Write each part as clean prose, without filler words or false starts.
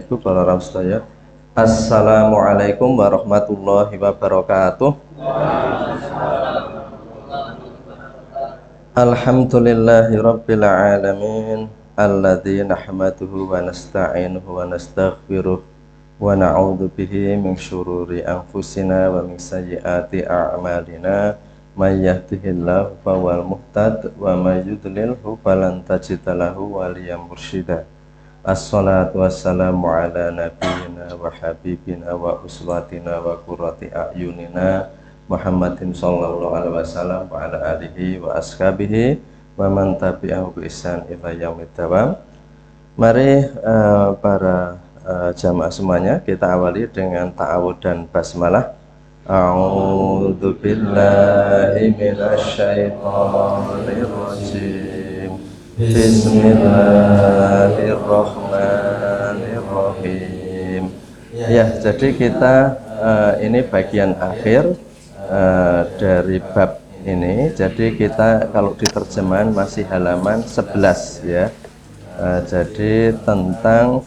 Ibu para rawuh sedaya. Assalamualaikum warahmatullahi wabarakatuh. Alhamdulillahirabbil alamin alladzi nahmaduhu wa nasta'inuhu wa nastaghfiruh wa na'udzu bihi min syururi anfusina wa min sayyiati a'malina may yahdihillahu fawal muhtad wa may yudlilhu falan tajida lahu waliyyan mursyida. Assalatu wassalamu ala nabiyyina wa habibina wa uswatina wa qurrati a'yunina Muhammadin sallallahu alaihi wasallam wa ala alihi wa ashabihi wa man tabi'ahu bi ihsan ila yaumid dawam. Mari para jamaah semuanya, kita awali dengan ta'awud dan basmalah. A'udzu billahi minasyaitonir rajim. Bismillahirrahmanirrahim. Ya, jadi kita ini bagian akhir dari bab ini. Jadi kita kalau diterjemahan masih halaman 11 ya. Jadi tentang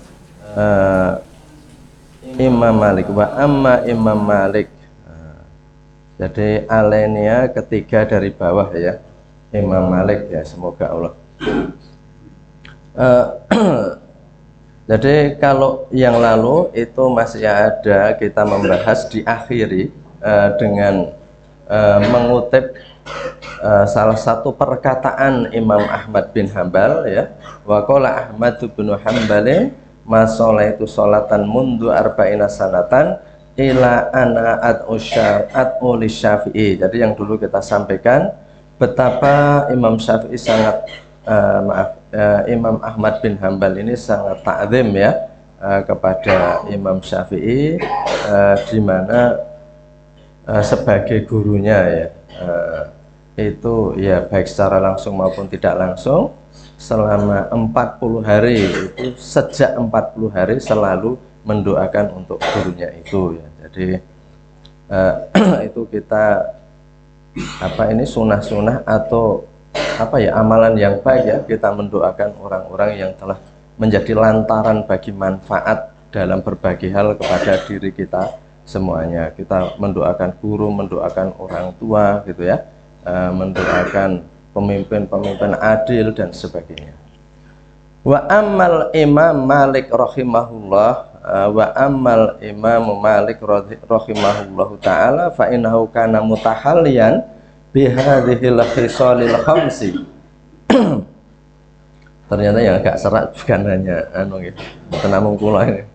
Imam Malik wa amma Imam Malik. Jadi alenia ketiga dari bawah ya, Imam Malik ya, semoga Allah. Jadi kalau yang lalu itu masih ada, kita membahas diakhiri dengan mengutip salah satu perkataan Imam Ahmad bin Hambal ya. Wa qala Ahmad bin Hambal ma sholaitu sholatan mundu arba'ina sanatan ila ana ad'u lisyafi'i. Jadi yang dulu kita sampaikan betapa Imam Syafi'i sangat Imam Ahmad bin Hambal ini sangat ta'zim ya kepada Imam Syafi'i, di mana sebagai gurunya ya, itu ya baik secara langsung maupun tidak langsung selama 40 hari itu, sejak 40 hari selalu mendoakan untuk gurunya itu ya. Jadi itu kita ini sunah-sunah atau amalan yang baik ya, kita mendoakan orang-orang yang telah menjadi lantaran bagi manfaat dalam berbagai hal kepada diri kita semuanya. Kita mendoakan guru, mendoakan orang tua gitu ya, mendoakan pemimpin-pemimpin adil dan sebagainya. Wa ammal Imam Malik rahimahullah, wa ammal Imam Malik rahimahullahu taala fa innahu kana mutahalliyan bihadhil khisalil khamsi. Ternyata yang agak serak bukan hanya gitu, tenamung kula ini.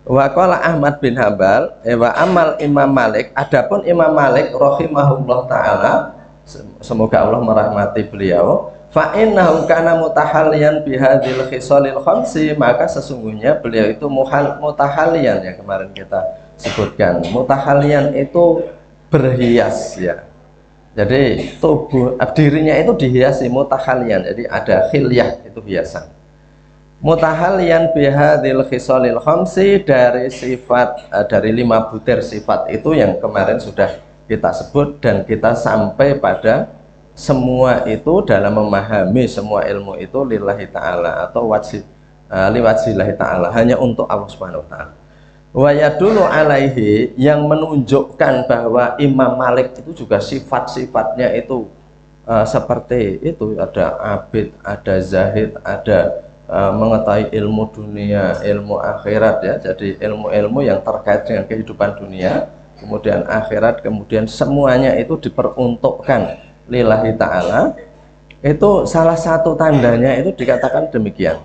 Wa qala Ahmad bin Hambal wa amal Imam Malik, adapun Imam Malik rahimahullah taala, semoga Allah merahmati beliau, fa innahu kana mutahalliyan bihadhil khisalil khamsi, maka sesungguhnya beliau itu mutahalliyan yang kemarin kita sebutkan. Mutahalliyan itu berhias ya. Jadi tubuh dirinya itu dihiasi, mutahalliyan. Jadi ada khilyah, itu hiasan. Mutahalliyan bihadhil khisalil khamsi, dari sifat dari 5 butir sifat itu yang kemarin sudah kita sebut, dan kita sampai pada semua itu dalam memahami semua ilmu itu lillahi ta'ala atau liwajillahi ta'ala, hanya untuk Allah Subhanahu wa ta'ala. Wa yadullu alaihi, yang menunjukkan bahwa Imam Malik itu juga sifat-sifatnya itu seperti itu, ada abid, ada zahid, ada mengetahui ilmu dunia, ilmu akhirat ya. Jadi ilmu-ilmu yang terkait dengan kehidupan dunia, kemudian akhirat, kemudian semuanya itu diperuntukkan lillahi ta'ala. Itu salah satu tandanya itu dikatakan demikian.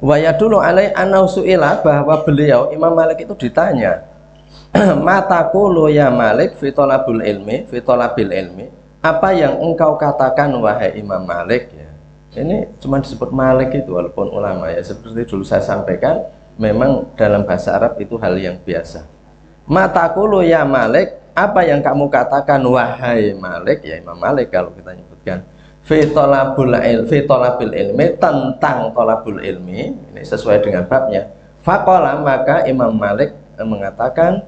Wa yadullu alai annahu su'ila, bahwa beliau Imam Malik itu ditanya, mataqulu ya Malik fi talabil ilmi, apa yang engkau katakan wahai Imam Malik ya. Ini cuma disebut Malik itu, walaupun ulama ya, seperti dulu saya sampaikan, memang dalam bahasa Arab itu hal yang biasa. Mataqulu ya Malik, apa yang kamu katakan wahai Malik ya, Imam Malik kalau kita nyebutkan fi talabil ilmi, tentang talabul ilmi, ini sesuai dengan babnya. Faqala, maka Imam Malik mengatakan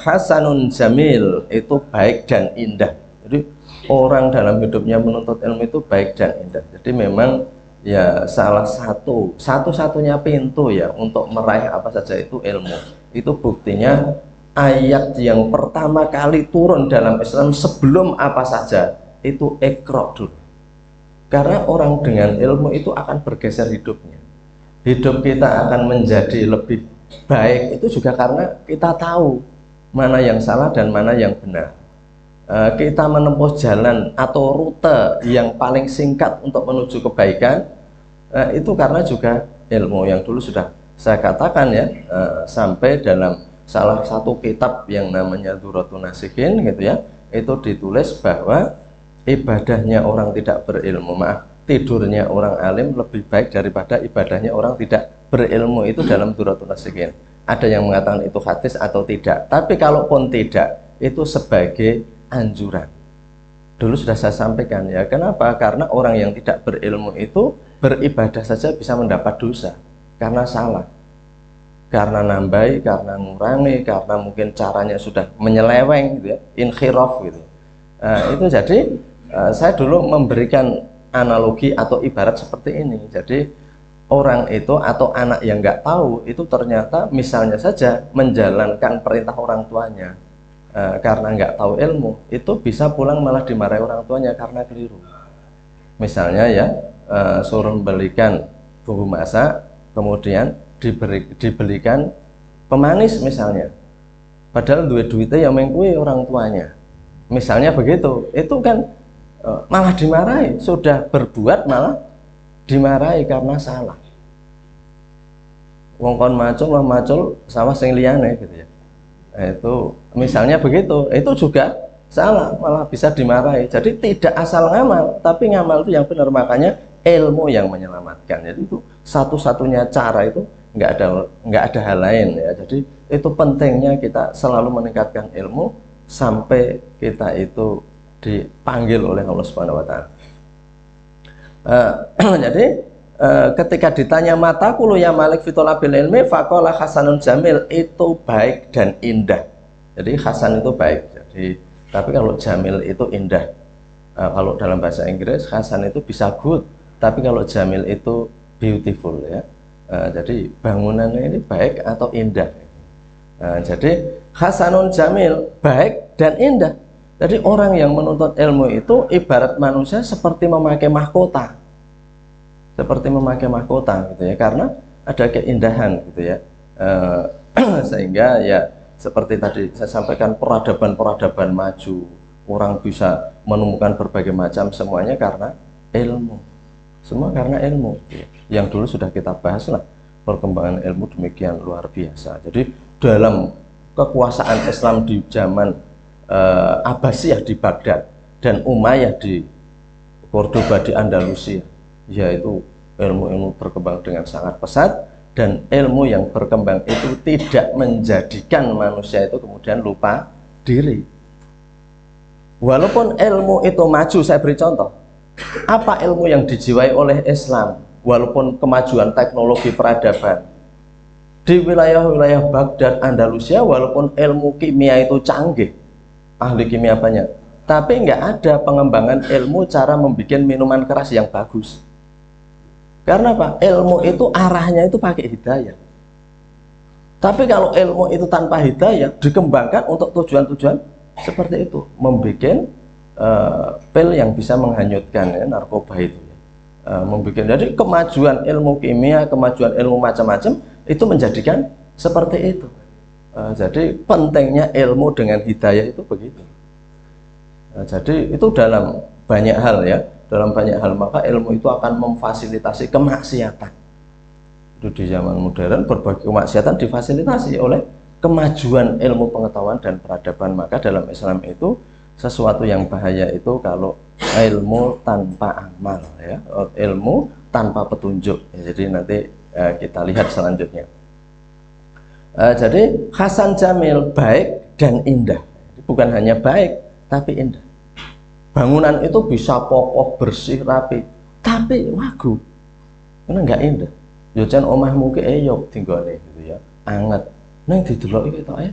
hasanun jamil, itu baik dan indah. Jadi orang dalam hidupnya menuntut ilmu itu baik dan indah. Jadi memang ya salah satu-satunya pintu ya untuk meraih apa saja itu ilmu. Itu buktinya ayat yang pertama kali turun dalam Islam sebelum apa saja itu Iqra dulu. Karena orang dengan ilmu itu akan bergeser hidupnya. Hidup kita akan menjadi lebih baik itu juga karena kita tahu mana yang salah dan mana yang benar. Kita menempuh jalan atau rute yang paling singkat untuk menuju kebaikan, itu karena juga ilmu yang dulu sudah saya katakan ya, sampai dalam salah satu kitab yang namanya Dzurratun Nasihin gitu ya, itu ditulis bahwa ibadahnya orang tidak berilmu, tidurnya orang alim lebih baik daripada ibadahnya orang tidak berilmu, itu dalam Dzurratun Nasihin. Ada yang mengatakan itu hadis atau tidak, tapi kalaupun tidak, itu sebagai anjuran. Dulu sudah saya sampaikan ya, kenapa? Karena orang yang tidak berilmu itu beribadah saja bisa mendapat dosa karena salah, karena nambahi, karena ngurangi, karena mungkin caranya sudah menyeleweng gitu ya, inkhiraf gitu. Itu jadi saya dulu memberikan analogi atau ibarat seperti ini. Jadi orang itu atau anak yang nggak tahu itu ternyata misalnya saja menjalankan perintah orang tuanya, karena nggak tahu ilmu, itu bisa pulang malah dimarahi orang tuanya karena keliru. Misalnya ya, suruh belikan bumbu masak, kemudian dibelikan pemanis misalnya, padahal duitnya yang mengkui orang tuanya, misalnya begitu, itu kan malah dimarahi. Sudah berbuat malah dimarahi karena salah. Wong kon macul sawah sing liyane gitu ya. Itu misalnya begitu, itu juga salah, malah bisa dimarahi. Jadi tidak asal ngamal, tapi ngamal itu yang benar. Makanya ilmu yang menyelamatkan. Jadi itu satu-satunya cara, itu nggak ada hal lain ya. Jadi itu pentingnya kita selalu meningkatkan ilmu sampai kita itu dipanggil oleh Allah Subhanahu Wa Taala. Jadi ketika ditanya mata kulu ya malik fitolabil ilmi faqala hasanun jamil, itu baik dan indah. Jadi hasan itu baik, jadi tapi kalau jamil itu indah. Kalau dalam bahasa Inggris hasan itu bisa good, tapi kalau jamil itu beautiful ya. Jadi bangunannya ini baik atau indah. Jadi hasanun jamil, baik dan indah. Jadi orang yang menuntut ilmu itu ibarat manusia seperti memakai mahkota. Seperti memakai mahkota gitu ya, karena ada keindahan gitu ya, sehingga ya seperti tadi saya sampaikan, peradaban maju, orang bisa menemukan berbagai macam, semuanya karena ilmu, semua karena ilmu yang dulu sudah kita bahas lah. Perkembangan ilmu demikian luar biasa. Jadi dalam kekuasaan Islam di zaman Abbasiyah di Baghdad dan Umayyah di Cordoba di Andalusia, yaitu ilmu-ilmu berkembang dengan sangat pesat, dan ilmu yang berkembang itu tidak menjadikan manusia itu kemudian lupa diri. Walaupun ilmu itu maju, saya beri contoh, apa ilmu yang dijiwai oleh Islam walaupun kemajuan teknologi peradaban di wilayah-wilayah Baghdad, Andalusia, walaupun ilmu kimia itu canggih, ahli kimia banyak, tapi nggak ada pengembangan ilmu cara membuat minuman keras yang bagus. Karena apa? Ilmu itu arahnya itu pakai hidayah. Tapi kalau ilmu itu tanpa hidayah dikembangkan untuk tujuan-tujuan seperti itu, membuat pil yang bisa menghanyutkan ya, narkoba itu membuat. Jadi kemajuan ilmu kimia, kemajuan ilmu macam-macam itu menjadikan seperti itu. Jadi pentingnya ilmu dengan hidayah itu begitu. Jadi itu dalam banyak hal ya, dalam banyak hal, maka ilmu itu akan memfasilitasi kemaksiatan. Itu di zaman modern berbagai kemaksiatan difasilitasi oleh kemajuan ilmu pengetahuan dan peradaban. Maka dalam Islam itu sesuatu yang bahaya itu kalau ilmu tanpa amal ya, ilmu tanpa petunjuk ya. Jadi nanti kita lihat selanjutnya. Jadi hasan jamil, baik dan indah. Bukan hanya baik tapi indah. Bangunan itu bisa kokoh, bersih, rapi, tapi wagu, karena nggak indah. Jocan omahmu ke eyok tinggone gitu ya, anget. Neng didelok itu ya,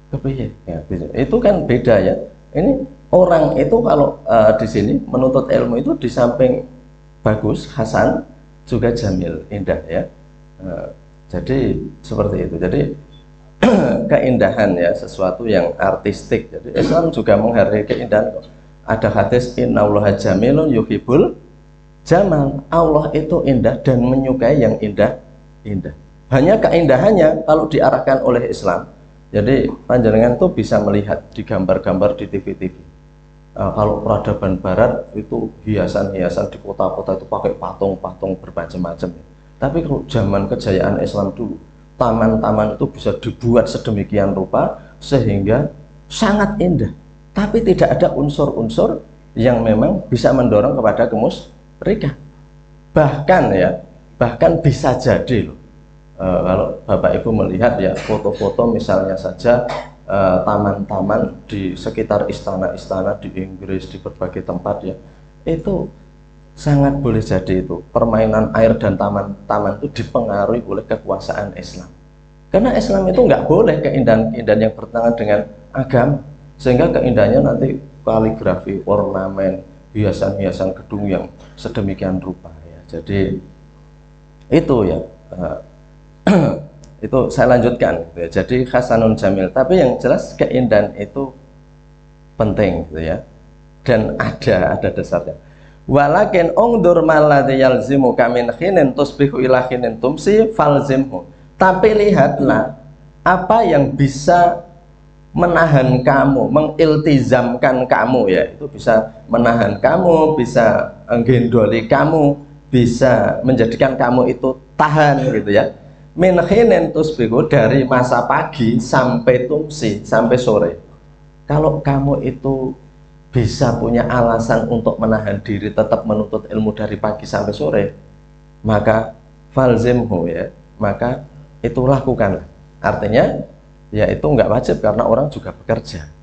kepiye? Ya, itu kan beda ya. Ini orang itu kalau di sini menuntut ilmu itu di samping bagus, hasan, juga jamil, indah ya. Jadi seperti itu. Jadi keindahan ya, sesuatu yang artistik. Jadi Islam juga menghargai keindahan. Ada hadis innallaha jamilun yuhibbul jamal. Allah itu indah dan menyukai yang indah. Hanya keindahannya kalau diarahkan oleh Islam. Jadi panjenengan tuh bisa melihat di gambar-gambar di TV-TV. Kalau peradaban barat itu hiasan-hiasan di kota-kota itu pakai patung-patung bermacam-macam. Tapi kalau zaman kejayaan Islam dulu, taman-taman itu bisa dibuat sedemikian rupa sehingga sangat indah. Tapi tidak ada unsur-unsur yang memang bisa mendorong kepada kemusyrikan. Bahkan bisa jadi loh. Kalau Bapak Ibu melihat ya foto-foto misalnya saja taman-taman di sekitar istana-istana di Inggris, di berbagai tempat ya, itu sangat boleh jadi itu permainan air dan taman-taman itu dipengaruhi oleh kekuasaan Islam. Karena Islam itu nggak boleh keindahan-keindahan yang bertentangan dengan agama, sehingga keindahannya nanti kaligrafi, ornamen, hiasan-hiasan gedung yang sedemikian rupa ya. Jadi itu ya. Itu saya lanjutkan gitu ya. Jadi hasanun jamil, tapi yang jelas keindahan itu penting gitu ya, dan ada dasarnya. Walakin ungdur maladzi yalzimu kamin khinin tusbihu ila khinin tumsi falzimhu. Tapi lihatlah apa yang bisa menahan kamu, mengiltizamkan kamu ya, itu bisa menahan kamu, bisa menggendoli kamu, bisa menjadikan kamu itu tahan gitu ya. Min khinin tusbihu, dari masa pagi sampai tumsi, sampai sore. Kalau kamu itu bisa punya alasan untuk menahan diri tetap menuntut ilmu dari pagi sampai sore, maka falzimhu ya, maka itu lakukanlah. Artinya ya itu nggak wajib karena orang juga bekerja,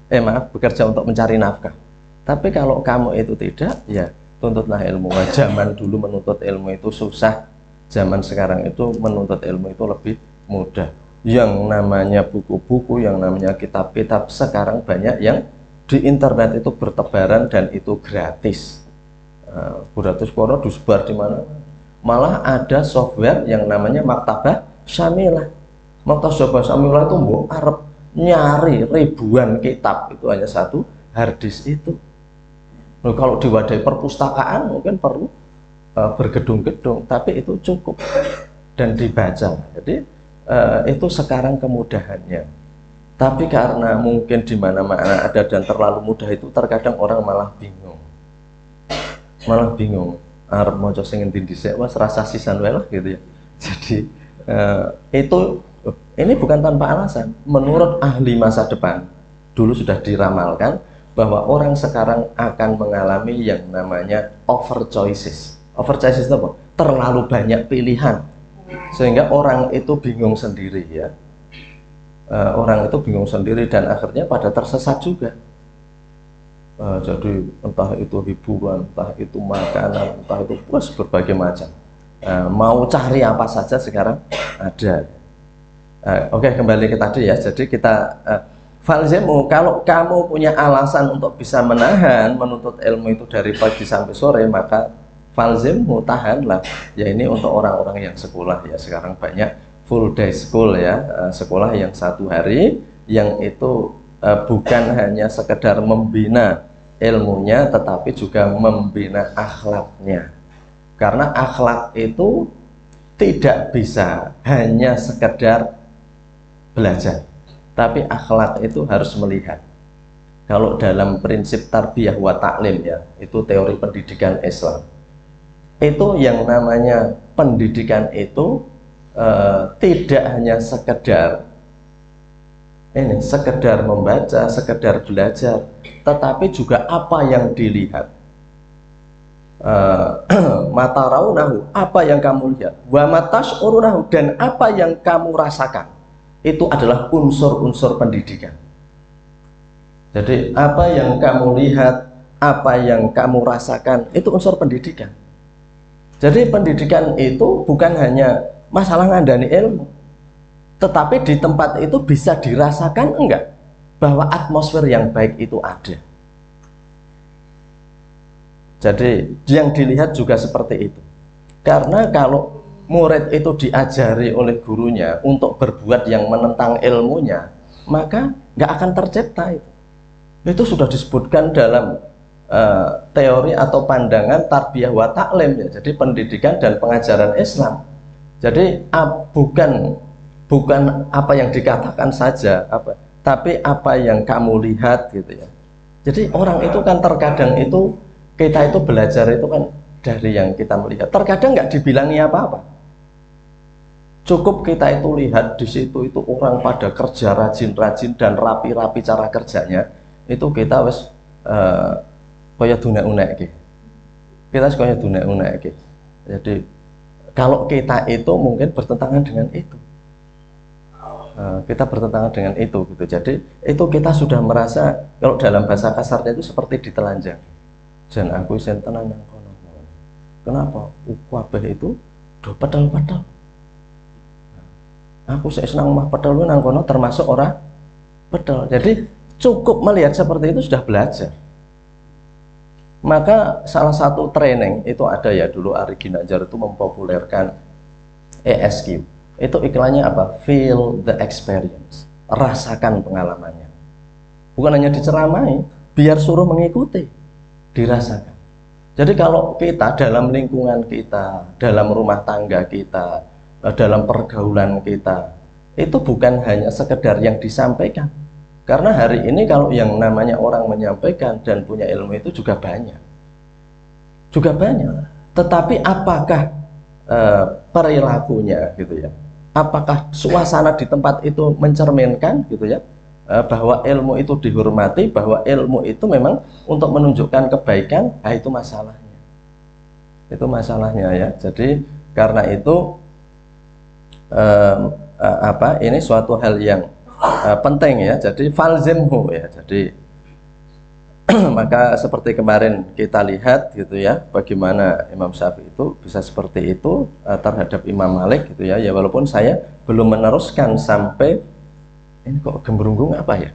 bekerja untuk mencari nafkah. Tapi kalau kamu itu tidak, ya tuntutlah ilmu. Zaman dulu menuntut ilmu itu susah, zaman sekarang itu menuntut ilmu itu lebih mudah. Yang namanya buku-buku, yang namanya kitab-kitab sekarang banyak yang di internet itu bertebaran dan itu gratis. Gratis kono disebar di mana. Malah ada software yang namanya Maktabah Syamilah. Maktabah Syamilah itu mbok arep nyari ribuan kitab, itu hanya satu harddisk itu. Nah, kalau diwadahi perpustakaan mungkin perlu bergedung-gedung, tapi itu cukup dan dibaca. Jadi itu sekarang kemudahannya. Tapi karena mungkin di mana-mana ada dan terlalu mudah, itu terkadang orang malah bingung. Arep maca sing endi dhisik wis rasa sisan wae lah gitu ya. Jadi ini bukan tanpa alasan. Menurut ahli masa depan dulu sudah diramalkan bahwa orang sekarang akan mengalami yang namanya over choices. Over choices itu apa? Terlalu banyak pilihan sehingga orang itu bingung sendiri ya. Orang itu bingung sendiri dan akhirnya pada tersesat juga. Jadi entah itu hiburan, entah itu makanan, entah itu berbagai macam. Mau cari apa saja sekarang ada. Oke, kembali ke tadi ya. Jadi kita falzimu, kalau kamu punya alasan untuk bisa menahan menuntut ilmu itu dari pagi sampai sore, maka falzimu, tahanlah. Ya ini untuk orang-orang yang sekolah ya. Sekarang banyak full day school ya, sekolah yang satu hari, yang itu bukan hanya sekedar membina ilmunya tetapi juga membina akhlaknya. Karena akhlak itu tidak bisa hanya sekedar belajar, tapi akhlak itu harus melihat. Kalau dalam prinsip tarbiyah wa ta'lim ya, itu teori pendidikan Islam, itu yang namanya pendidikan itu tidak hanya sekedar membaca, sekedar belajar, tetapi juga apa yang dilihat. Mata raunahu, apa yang kamu lihat, wa matas urunahu, dan apa yang kamu rasakan, itu adalah unsur-unsur pendidikan. Jadi apa yang kamu lihat, apa yang kamu rasakan, itu unsur pendidikan. Jadi pendidikan itu bukan hanya masalah ngandani ilmu, tetapi di tempat itu bisa dirasakan enggak bahwa atmosfer yang baik itu ada. Jadi yang dilihat juga seperti itu. Karena kalau murid itu diajari oleh gurunya untuk berbuat yang menentang ilmunya, maka nggak akan tercipta itu. Itu sudah disebutkan dalam teori atau pandangan tarbiyah wa ta'lim ya. Jadi pendidikan dan pengajaran Islam. Jadi bukan apa yang dikatakan saja, tapi apa yang kamu lihat gitu ya. Jadi orang itu kan terkadang itu kita itu belajar itu kan dari yang kita melihat. Terkadang nggak dibilangi apa-apa. Cukup kita itu lihat di situ itu orang pada kerja rajin-rajin dan rapi-rapi cara kerjanya, itu kita wes kaya dunek-unek gitu. Kita kaya dunek-unek gitu. Jadi kalau kita itu mungkin bertentangan dengan itu, kita bertentangan dengan itu gitu. Jadi itu kita sudah merasa, kalau dalam bahasa kasarnya itu seperti ditelanjang. Jan aku sen tenan nang kono. Kenapa? Kabeh itu do pedal-pedal. Aku saya senang mah pedal nang kono termasuk orang pedal. Jadi cukup melihat seperti itu sudah belajar. Maka salah satu training itu ada ya, dulu Ari Ginanjar itu mempopulerkan ESQ. Itu iklannya apa? Feel the experience. Rasakan pengalamannya. Bukan hanya diceramai, biar suruh mengikuti, dirasakan. Jadi kalau kita dalam lingkungan kita, dalam rumah tangga kita, dalam pergaulan kita, itu bukan hanya sekedar yang disampaikan. Karena hari ini kalau yang namanya orang menyampaikan dan punya ilmu itu juga banyak. Tetapi apakah perilakunya gitu ya? Apakah suasana di tempat itu mencerminkan gitu ya? Bahwa ilmu itu dihormati, bahwa ilmu itu memang untuk menunjukkan kebaikan, itu masalahnya. Itu masalahnya ya. Jadi karena itu ini suatu hal yang penting ya. Jadi falzimhu ya. Jadi maka seperti kemarin kita lihat gitu ya, bagaimana Imam Syafi'i itu bisa seperti itu terhadap Imam Malik gitu ya. Ya walaupun saya belum meneruskan sampai ini kok gembrunggung apa ya?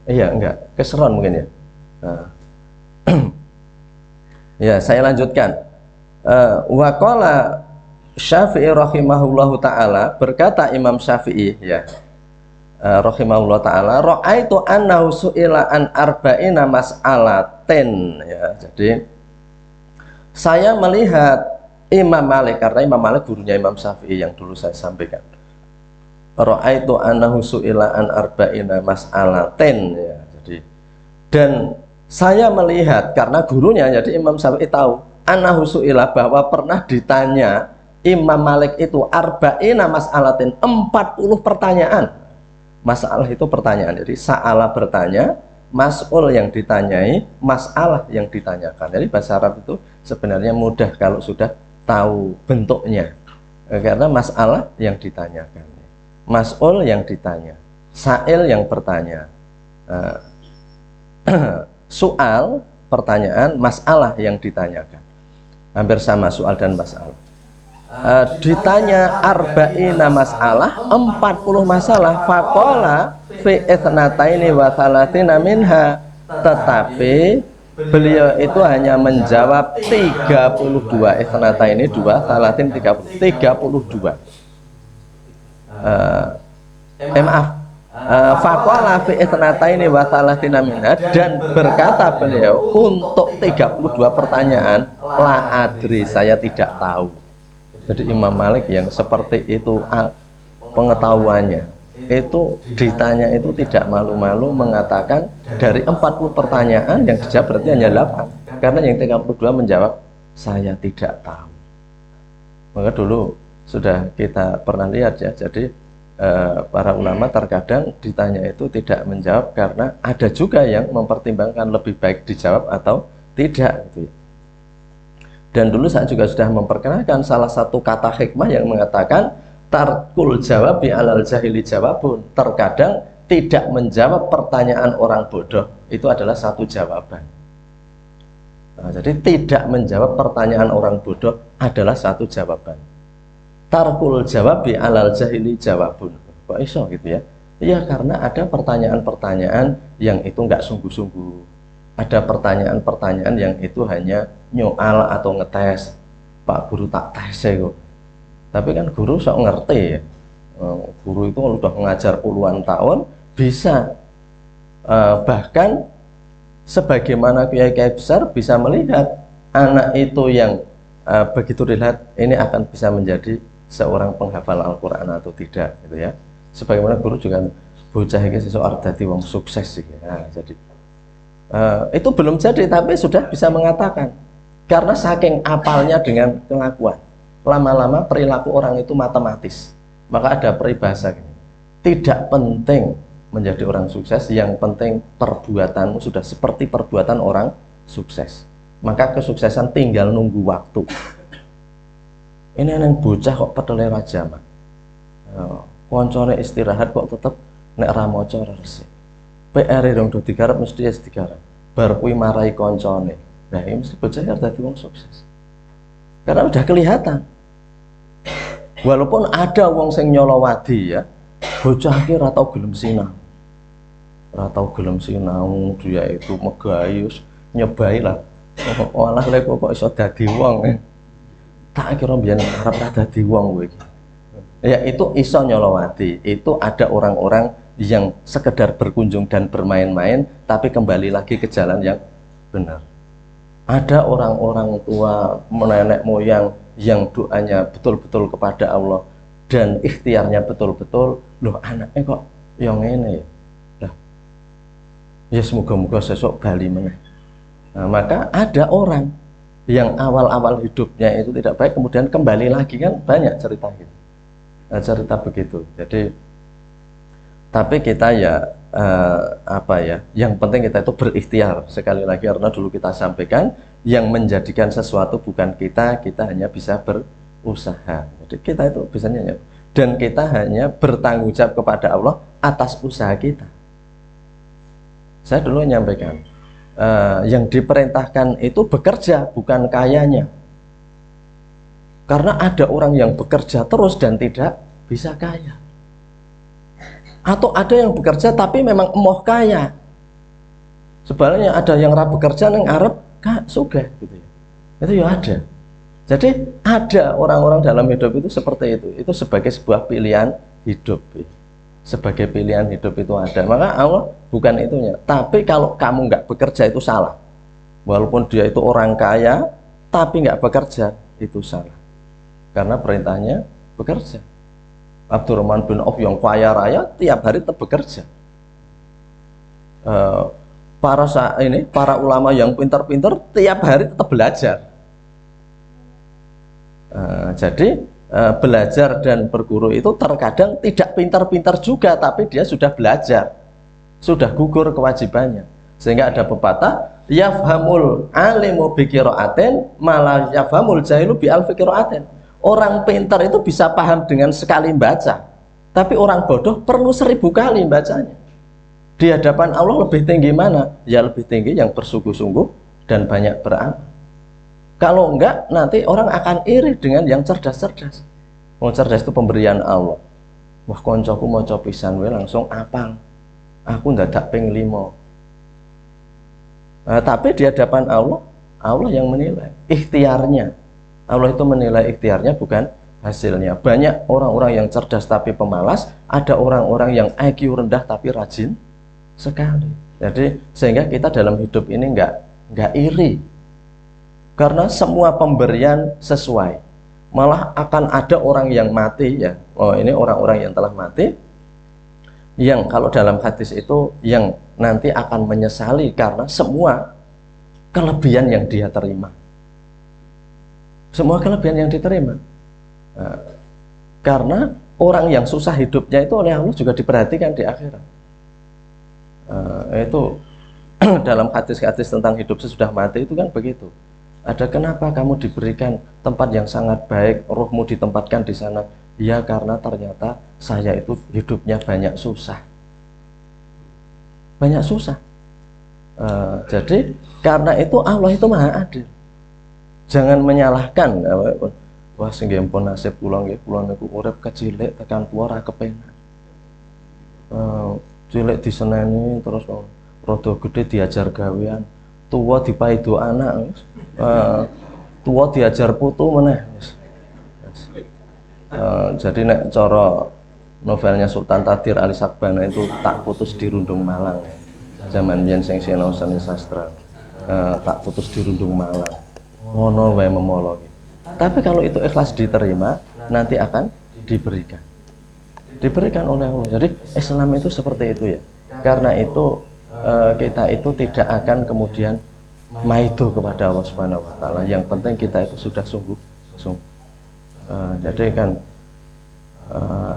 Iya enggak, keseron mungkin ya. Ya saya lanjutkan. Wa qala Syafi'i rahimahullahu taala, berkata Imam Syafi'i ya, rahimahullah ta'ala, ra'aitu annahu su'ila an arba'ina mas'alatin ya. Jadi saya melihat Imam Malik, karena Imam Malik gurunya Imam Syafi'i yang dulu saya sampaikan. Ra'aitu annahu su'ila an arba'ina mas'alatin ya. Jadi dan saya melihat, karena gurunya jadi Imam Syafi'i tahu annahu su'ila, bahwa pernah ditanya Imam Malik itu arba'ina mas'alatin, 40 pertanyaan. Masalah itu pertanyaan, jadi sa'ala bertanya, mas'ul yang ditanyai, mas'alah yang ditanyakan. Jadi bahasa Arab itu sebenarnya mudah kalau sudah tahu bentuknya, karena mas'alah yang ditanyakan, mas'ul yang ditanya, sa'il yang bertanya, soal pertanyaan, mas'alah yang ditanyakan, hampir sama soal dan mas'alah. Ditanya arba'ina masalah, 40 masalah, faqala fi ithnataini wa thalathina minha, tetapi beliau itu hanya menjawab 32, ithnataini 2, thalathin 32. Maaf, faqala fi ithnataini wa thalathina minha, dan berkata beliau untuk 32 pertanyaan, la adri, saya tidak tahu. Jadi Imam Malik yang seperti itu pengetahuannya, itu ditanya itu tidak malu-malu mengatakan dari 40 pertanyaan yang dijawab berarti hanya 8, karena yang 32 menjawab saya tidak tahu. Maka dulu sudah kita pernah lihat ya, jadi para ulama terkadang ditanya itu tidak menjawab karena ada juga yang mempertimbangkan lebih baik dijawab atau tidak gitu ya. Dan dulu saya juga sudah memperkenalkan salah satu kata hikmah yang mengatakan tarkul jawabi alal jahili jawabun. Terkadang tidak menjawab pertanyaan orang bodoh itu adalah satu jawaban. Nah, jadi tidak menjawab pertanyaan orang bodoh adalah satu jawaban. Tarkul jawabi alal jahili jawabun. Kok iso gitu ya? Iya, karena ada pertanyaan-pertanyaan yang itu nggak sungguh-sungguh. ada pertanyaan-pertanyaan yang itu hanya nyoal atau ngetes. Pak guru tak tes kok. Tapi kan guru sok ngerti ya. Guru itu udah mengajar puluhan tahun bisa bahkan sebagaimana kiai-kiai besar bisa melihat anak itu yang begitu dilihat ini akan bisa menjadi seorang penghafal Al-Quran atau tidak gitu ya. Sebagaimana guru juga bocah iki sesuk arep dadi wong sukses sih. Nah, jadi itu belum jadi tapi sudah bisa mengatakan karena saking apalnya dengan kelakuan. Lama-lama perilaku orang itu matematis. Maka ada peribahasa gini, tidak penting menjadi orang sukses, yang penting perbuatanmu sudah seperti perbuatan orang sukses. Maka kesuksesan tinggal nunggu waktu. Ini yang bocah kok pedele ra jaman. Koncone istirahat kok tetep nek ra maca resik. PR dong do digarap mesti digarap. Bar kuwi marai koncone. Nah, ini mesti bocah harus dadi wong sukses. Karena udah kelihatan. Walaupun ada wong sing nyolowadi ya, bocah iki ora tau gelem sinau. Ora tau gelem sinau, dia itu megayus, nyebai lah. Walah lek kok iso dadi wong. Tak kira mbiyen arep ra dadi wong kowe iki. Ya itu iso nyolowadi. Itu ada orang-orang yang sekedar berkunjung dan bermain-main tapi kembali lagi ke jalan yang benar. Ada orang-orang tua, nenek moyang yang doanya betul-betul kepada Allah dan ikhtiarnya betul-betul, loh anaknya kok yang ini ya. Nah, ya semoga-moga sesok bali meneh. Nah, maka ada orang yang awal-awal hidupnya itu tidak baik kemudian kembali lagi, kan banyak cerita gitu. Nah, cerita begitu. Jadi tapi kita ya yang penting kita itu berikhtiar sekali lagi, karena dulu kita sampaikan yang menjadikan sesuatu bukan kita hanya bisa berusaha. Jadi kita itu bisanya dan kita hanya bertanggung jawab kepada Allah atas usaha kita. Saya dulu menyampaikan yang diperintahkan itu bekerja bukan kayanya, karena ada orang yang bekerja terus dan tidak bisa kaya. Atau ada yang bekerja tapi memang emoh kaya. Sebaliknya ada yang ra bekerja neng arep sugih gitu ya. Itu ya ada. Jadi ada orang-orang dalam hidup itu seperti itu. Itu sebagai sebuah pilihan hidup. Sebagai pilihan hidup itu ada. Maka Allah bukan itunya. Tapi kalau kamu nggak bekerja itu salah. Walaupun dia itu orang kaya tapi nggak bekerja itu salah. Karena perintahnya bekerja. Abdurrahman bin Auf yang kaya raya tiap hari tetap bekerja. Para ulama yang pintar-pintar tiap hari tetap belajar. Jadi belajar dan berguru itu terkadang tidak pintar-pintar juga, tapi dia sudah belajar, sudah gugur kewajibannya. Sehingga ada pepatah, yafhamul alimu bi qiraatin malah yafhamul jahilu bi alfi qiraatin. Orang pintar itu bisa paham dengan sekali baca, tapi orang bodoh perlu 1000 kali bacanya. Di hadapan Allah lebih tinggi mana? Ya lebih tinggi yang bersungguh-sungguh dan banyak beramal. Kalau enggak, nanti orang akan iri dengan yang cerdas-cerdas. Mau cerdas itu pemberian Allah. Wah, koncoku mau pisan we langsung apal. Aku ndadak ping 5. Tapi di hadapan Allah, Allah yang menilai ikhtiarnya. Allah itu menilai ikhtiarnya bukan hasilnya. Banyak orang-orang yang cerdas tapi pemalas, ada orang-orang yang IQ rendah tapi rajin sekali. Jadi sehingga kita dalam hidup ini enggak iri. Karena semua pemberian sesuai. Malah akan ada orang yang mati ya. Oh, ini orang-orang yang telah mati, yang kalau dalam hadis itu yang nanti akan menyesali karena semua kelebihan yang dia terima. Semua kelebihan yang diterima. Karena orang yang susah hidupnya itu oleh Allah juga diperhatikan di akhirat. Itu dalam hadis-hadis tentang hidup sesudah mati itu kan begitu. Ada kenapa kamu diberikan tempat yang sangat baik, rohmu ditempatkan di sana? Ya karena ternyata saya itu hidupnya banyak susah. Banyak susah. Jadi karena itu Allah itu maha adil. Jangan menyalahkan. Wah sing pun nasib kula nggih, kula niku urip kecilik tekan tuwa ra kepenak. Cilik diseneni terus rada gede diajar gawean. tua dipaido anak, tua diajar putu meneh. Jadi nek cara novelnya Sultan Tadir Ali Sakbana itu tak putus di Rundung Malang. Zaman biyen sing sinau seni sastra. Tak putus di Rundung Malang. Ngono wae memolo. Tapi kalau itu ikhlas diterima, nanti akan diberikan. Diberikan oleh Allah. Jadi Islam itu seperti itu ya. Karena itu kita itu tidak akan kemudian maido kepada Allah Subhanahu wa taala. Yang penting kita itu sudah sungguh. Jadi kan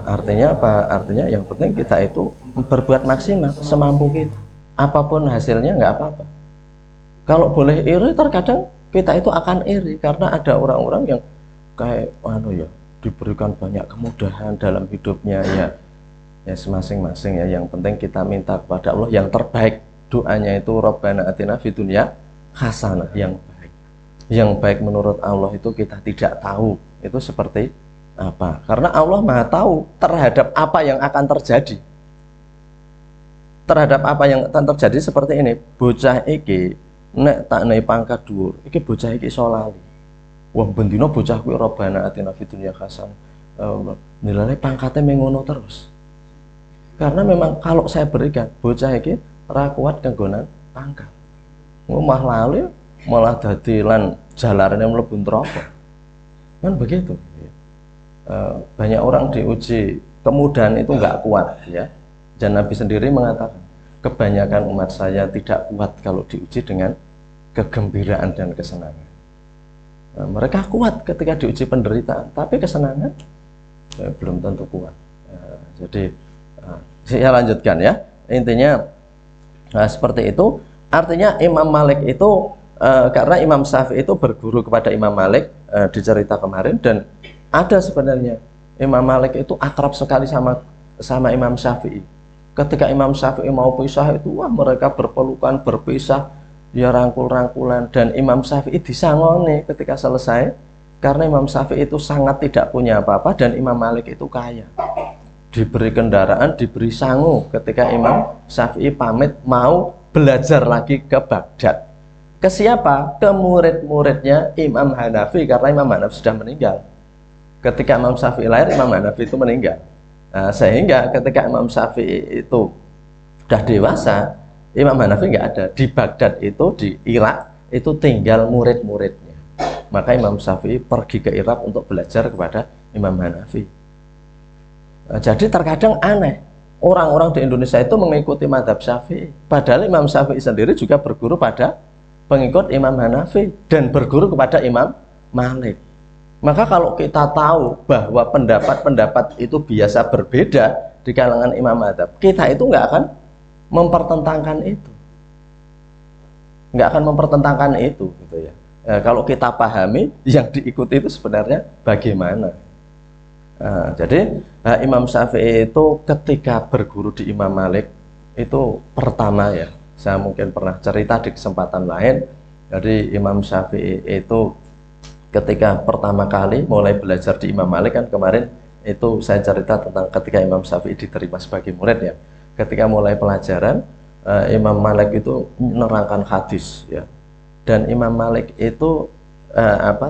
artinya apa? Artinya yang penting kita itu berbuat maksimal semampu kita. Apapun hasilnya nggak apa-apa. Kalau boleh iri, terkadang kita itu akan iri karena ada orang-orang yang kayak ya diberikan banyak kemudahan dalam hidupnya ya masing-masing ya. Yang penting kita minta kepada Allah yang terbaik. Doanya itu Rabbana atina fid dunya hasanah, yang baik. Yang baik menurut Allah itu kita tidak tahu itu seperti apa, karena Allah Maha tahu terhadap apa yang akan terjadi. Terhadap apa yang akan terjadi seperti ini, bocah iki nek tak naik pangkat dhuwur, iki bocah iki iso lali. Wah bendina bocah kuwi Rabbana atina fid dunya hasanah. Nilai pangkatnya mengono terus. Karena memang kalau saya berikan bocah iki ra kuat kanggonan pangkat. Mah lali malah dadi lan jalarane mlebu neraka. Kan begitu. Banyak orang diuji kemudahan itu nggak kuat ya. Dan Nabi sendiri mengatakan kebanyakan umat saya tidak kuat kalau diuji dengan kegembiraan dan kesenangan. Mereka kuat ketika diuji penderitaan, tapi kesenangan belum tentu kuat. Jadi saya lanjutkan ya. Intinya seperti itu. Artinya Imam Malik itu karena Imam Syafi'i itu berguru kepada Imam Malik di cerita kemarin, dan ada sebenarnya Imam Malik itu akrab sekali sama Imam Syafi'i. Ketika Imam Syafi'i mau pisah itu wah mereka berpelukan, berpisah, ya rangkul-rangkulan, dan Imam Syafi'i disangoni ketika selesai karena Imam Syafi'i itu sangat tidak punya apa-apa dan Imam Malik itu kaya. Diberi kendaraan, diberi sangu ketika Imam Syafi'i pamit mau belajar lagi ke Baghdad. Ke siapa? Ke murid-muridnya Imam Hanafi, karena Imam Hanafi sudah meninggal. Ketika Imam Syafi'i lahir, Imam Hanafi itu meninggal. Sehingga ketika Imam Syafi'i itu sudah dewasa, Imam Hanafi nggak ada. Di Baghdad itu, di Irak, itu tinggal murid-muridnya. Maka Imam Syafi'i pergi ke Irak untuk belajar kepada Imam Hanafi. Jadi terkadang aneh, orang-orang di Indonesia itu mengikuti mazhab Syafi'i. Padahal Imam Syafi'i sendiri juga berguru pada pengikut Imam Hanafi dan berguru kepada Imam Malik. Maka kalau kita tahu bahwa pendapat-pendapat itu biasa berbeda di kalangan imam mazhab, kita itu nggak akan mempertentangkan itu, nggak akan mempertentangkan itu, gitu ya. Kalau kita pahami yang diikuti itu sebenarnya bagaimana. Jadi Imam Syafi'i itu ketika berguru di Imam Malik itu pertama ya, saya mungkin pernah cerita di kesempatan lain. Jadi Imam Syafi'i itu ketika pertama kali mulai belajar di Imam Malik, kan kemarin itu saya cerita tentang ketika Imam Syafi'i diterima sebagai murid ya. Ketika mulai pelajaran, Imam Malik itu menerangkan hadis ya. Dan Imam Malik itu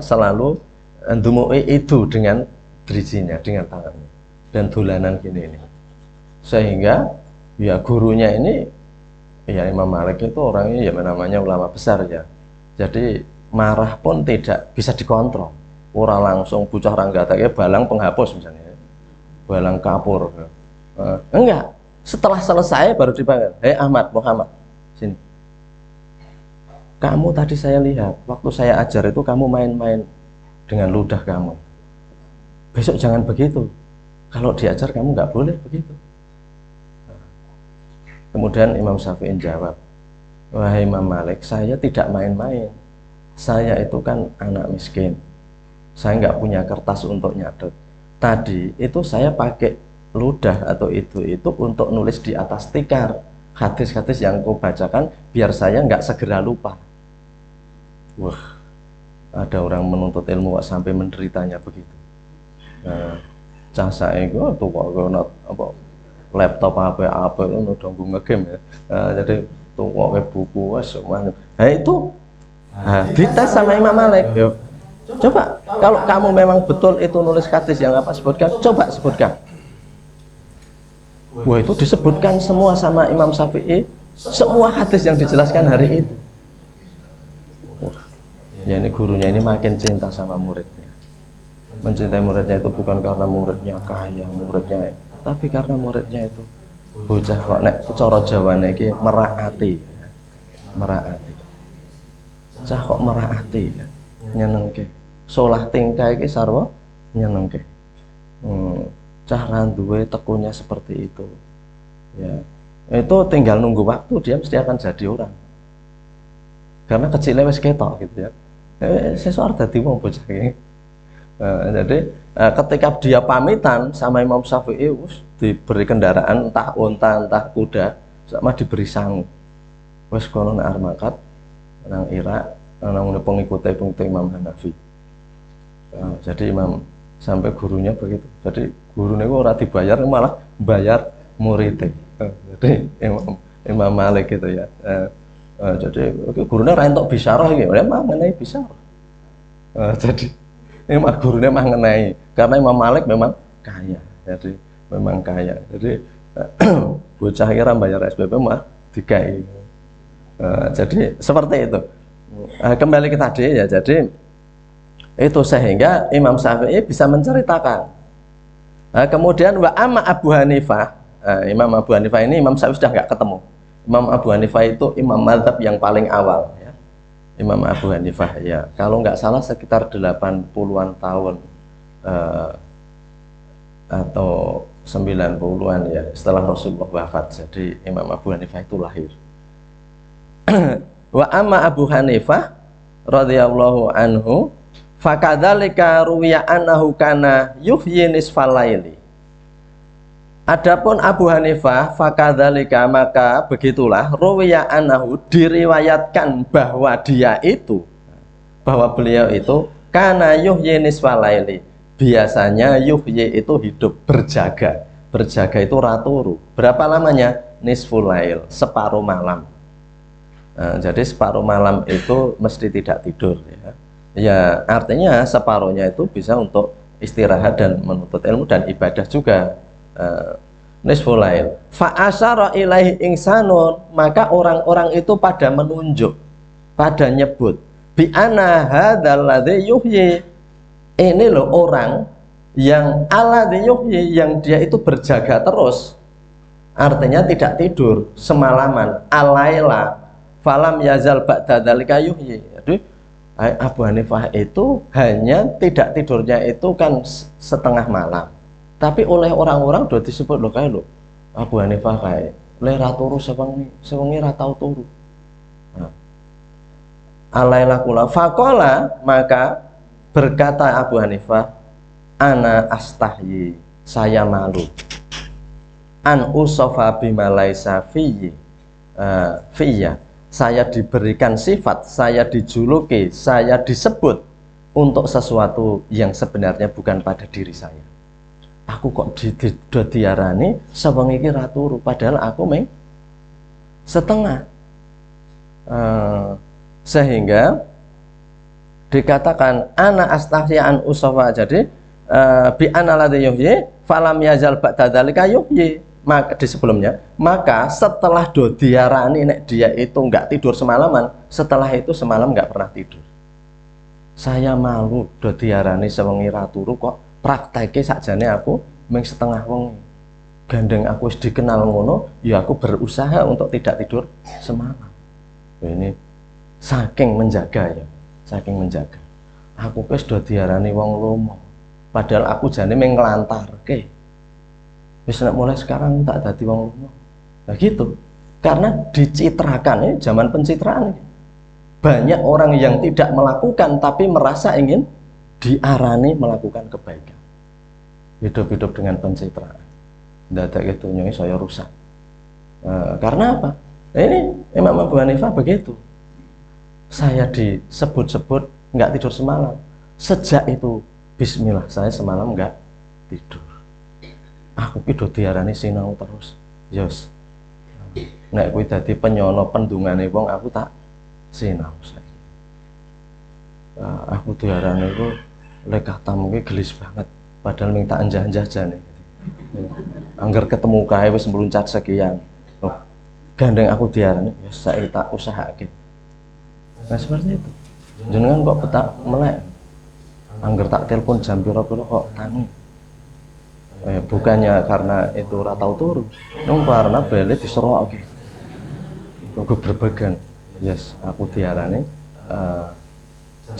selalu ndumu'i itu dengan dirijinya, dengan tangannya. Dan dolanan gini ini. Sehingga ya gurunya ini ya Imam Malik itu orangnya ya namanya ulama besar ya. Jadi marah pun tidak bisa dikontrol. Orang langsung bocah ranggatake balang penghapus misalnya. Balang kapur. Enggak. Setelah selesai baru dipanggil, "Hei Ahmad, Muhammad, sini. Kamu tadi saya lihat waktu saya ajar itu kamu main-main dengan ludah kamu. Besok jangan begitu. Kalau diajar kamu nggak boleh begitu." Kemudian Imam Syafi'i jawab, "Wahai Imam Malik, saya tidak main-main. Saya itu kan anak miskin. Saya nggak punya kertas untuk nyatet. Tadi itu saya pakai ludah atau itu untuk nulis di atas tikar hadis-hadis yang kau bacakan biar saya nggak segera lupa." Wah, ada orang menuntut ilmu kok sampai menderitanya begitu. Cah itu tuh kok laptop apa itu udah ngegame ya. Jadi tua buku semua. Nah itu dites sama Imam Malik. Yo. Coba kalau kamu memang betul itu nulis hadis yang apa sebutkan, coba sebutkan. Wah itu disebutkan semua sama Imam Syafi'i, semua hadis yang dijelaskan hari itu. Ya ini gurunya ini makin cinta sama muridnya. Mencintai muridnya itu bukan karena muridnya kaya, muridnya, tapi karena muridnya itu bocah kok nek cara Jawane iki meraati. Meraati. Cah kok meraati ya. Nyenengke. Solah tingkah iki sarwa nyenengke. Cah ra duwe tekunya seperti itu. Ya. Itu tinggal nunggu waktu dia mesti akan jadi orang. Karena kecilnya wis ketok gitu ya. Sesuk dadi wong bocah iki. Jadi ketika dia pamitan sama Imam Syafi'i diberi kendaraan entah unta entah kuda sama diberi sangu wes kono nang armakat nang Irak nang pengikut Imam Hanafi. Jadi Imam sampai gurunya begitu, jadi gurunya itu ora dibayar malah bayar muridnya. Jadi Imam Malik gitu ya. Jadi gurunya ra entuk bisyarah iki, memang mengenai bisyarah. Jadi memang gurunya mengenai karena Imam Malik memang kaya, jadi memang kaya. Jadi bocah kira bayar SPP mah dikai. Jadi seperti itu. Kembali ke tadi ya, jadi itu sehingga Imam Syafi'i bisa menceritakan. Kemudian wa amma Abu Hanifah, Imam Abu Hanifah ini Imam Syafi'i sudah nggak ketemu. Imam Abu Hanifah itu imam mazhab yang paling awal ya. Imam Abu Hanifah ya, kalau nggak salah sekitar 80-an tahun atau 90-an ya setelah Rasulullah wafat. Jadi Imam Abu Hanifah itu lahir. Wa amma Abu Hanifah radhiyallahu anhu fakadzalika ruwiya annahu kana yuhyi nisfal laili. Adapun Abu Hanifah fakadzalika maka begitulah ruwiya annahu diriwayatkan bahwa dia itu bahwa beliau itu kana yuhyi nisfal laili. Biasanya yuhyi itu hidup berjaga. Berjaga itu raturu. Berapa lamanya? Nisful lail, separuh malam. Jadi separuh malam itu mesti tidak tidur ya. Ya artinya separuhnya itu bisa untuk istirahat dan menuntut ilmu dan ibadah juga. Nisful lail. Fa asyara ilaihi insanun, maka orang-orang itu pada menunjuk, pada nyebut bi anna hadzal ladzi yuhyi. Ini loh orang yang alladzi yuhyi, yang dia itu berjaga terus. Artinya tidak tidur semalaman. Alaila falam yazal ba'da dzalika yuhyi. Jadi Abu Hanifah itu hanya tidak tidurnya itu kan setengah malam. Tapi oleh orang-orang sudah disebut loh kayak lo Abu Hanifah kayak oleh raturu sewengi ratau turu. Nah. Alaila kula faqala, maka berkata Abu Hanifah, ana astahyi, saya malu, an usofa bima laisa fiyya, saya diberikan sifat, saya dijuluki, saya disebut untuk sesuatu yang sebenarnya bukan pada diri saya. Aku kok diarani sewengi iki ra turu, padahal aku meng setengah. Sehingga dikatakan ana astahyan usawa. Jadi bi ana ladzi yuhyi falam yazal ba'da dzalika yuhyi. Maka di sebelumnya, maka setelah do diarani nek dia itu enggak tidur semalaman, setelah itu semalam enggak pernah tidur. Saya malu do diarani sewengi ra turu kok prakteke sakjane aku mung setengah wengi. Gandeng aku wis dikenal ngono, ya aku berusaha untuk tidak tidur semalam. Ini saking menjaga ya. Saking menjaga. Aku wis do diarani wong lomo. Padahal aku jane mung nglantarke. Wis nek mulai sekarang tak dadi wong lomo. Nah gitu. Karena dicitrakan ya, zaman pencitraan. Banyak orang yang tidak melakukan tapi merasa ingin diarani melakukan kebaikan. Hidup-hidup dengan pencitraan. Dadak itu nyoi saya rusak. Karena apa? Nah, ini Imam Abu Hanifah begitu. Saya disebut-sebut nggak tidur semalam. Sejak itu bismillah saya semalam nggak tidur. Aku pido diarani sinau terus. Yos. nek kuwi dadi penyono pendungane wong aku tak sinau saiki. Aku diarani iku lek katamu ki gelis banget padahal ming tak anjah-anjah jane. Angger ketemu kae wis meluncat sekian. Oh, gandeng aku diarani ya saiki tak usahake. Nah seperti itu. Jenengan kok petak melek. Angger tak telepon jam pira-pira kok tangi. Bukannya karena itu ora tau turu, nang karena bele diserokke. Kok berbegan. Yes, aku diarani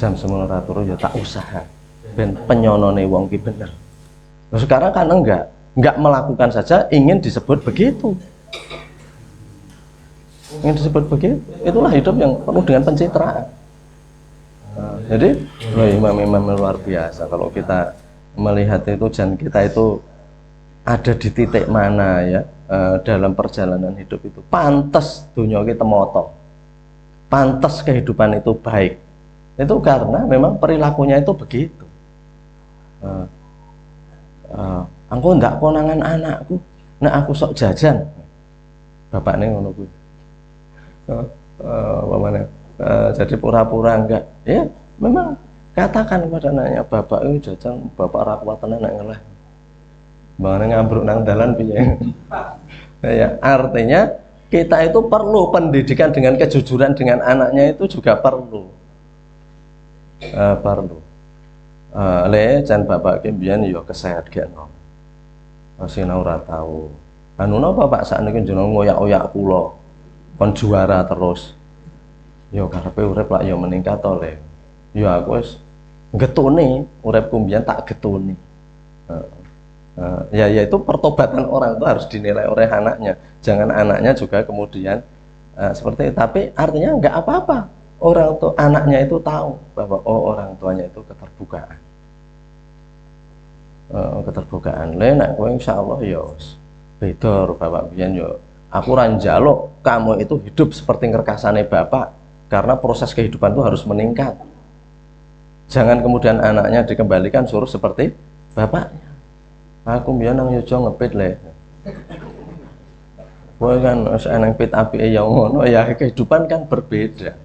jam semono ora turu ya tak usaha. Ben penyonone wong ki bener. Nah, sekarang kan enggak melakukan saja ingin disebut begitu. Ingin disebut begitu. Itulah hidup yang penuh dengan pencitraan. Jadi imam-imam luar biasa. Kalau kita melihat itu dan kita itu ada di titik mana ya dalam perjalanan hidup itu pantas dunia kita moto, pantas kehidupan itu baik, itu karena memang perilakunya itu begitu. Aku ndak konangan anakku, nah aku sok jajan, bapaknya ngono kuwi. Jadi pura-pura enggak, ya memang katakan kepada anaknya, bapak itu jajan, bapak ra kuat tenan nek ngeleh. Mbane ngambruk nang dalan piye. Ya, artinya kita itu perlu pendidikan dengan kejujuran dengan anaknya itu juga perlu. Perlu. Le jan bapak ki mbiyen ya keset gekno. Sinau ora tau. Anu napa Pak sakniki jeneng ngoyak-oyak kula. Kon juara terus. Ya karepe urip lak ya meningkat to le. Ya aku wis getune uripku mbiyen tak getune. Ya itu pertobatan orang itu harus dinilai oleh anaknya. Jangan anaknya juga kemudian seperti itu. Tapi artinya enggak apa-apa. Orang tua anaknya itu tahu bahwa orang tuanya itu keterbukaan. Keterbukaan. Nek kowe insyaallah ya beda bapak biyen ya. Aku ra njaluk kamu itu hidup seperti ngerkasane bapak karena proses kehidupan itu harus meningkat. Jangan kemudian anaknya dikembalikan suruh seperti bapaknya. Aku biar nang yojo ngepit le. Kowe kan enang pit apike ya ngono ya, kehidupan kan berbeda.